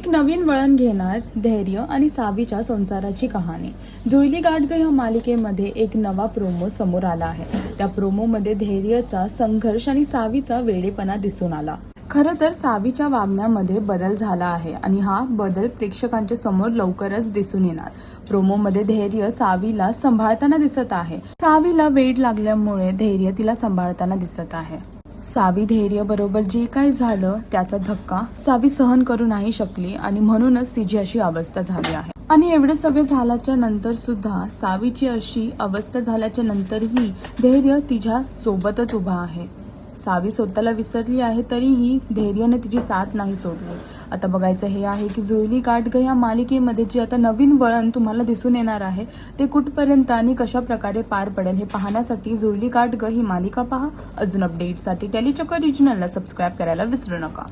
एक नवीन वळण घेणार धैर्य आणि सावीच्या संसाराची कहाणी। जुळली गाठ ग या मालिकेमध्ये एक नवा प्रोमो समोर आला आहे। त्या प्रोमोमध्ये धैर्यचा संघर्ष आणि सावीचा वेडेपणा दिसून आला। खरं तर सावीच्या वागण्यामध्ये बदल झाला आहे आणि हा बदल प्रेक्षकांच्या समोर लवकरच दिसून येणार। प्रोमोमध्ये धैर्य सावीला सांभाळताना दिसत आहे। सावीला वेड लागल्यामुळे धैर्य तिला सांभाळताना दिसत आहे। सावी धैर्य बरोबर जे काही झालं त्याचा धक्का सावी सहन करू नाही शकली आणि म्हणूनच तिची अशी अवस्था झाली आहे। आणि एवढे सगळे झाल्याच्या नंतर सुद्धा सावीची अशी अवस्था झाल्याच्या नंतरही धैर्य तिच्या सोबतच उभा आहे। सावी स्वतःला विसरली आहे तरीही धैर्याने तिची साथ नाही सोडली। आता बघायचं हे आहे की जुळली गाठ ग या मालिकेमध्ये जे आता नवीन वळण तुम्हाला दिसून येणार आहे ते कुठपर्यंत आणि कशा प्रकारे पार पडेल हे पाहण्यासाठी जुळली गाठ ग ही मालिका पहा। अजून अपडेटसाठी टेलीचक्कर रिजनलला सबस्क्राइब करायला विसरू नका।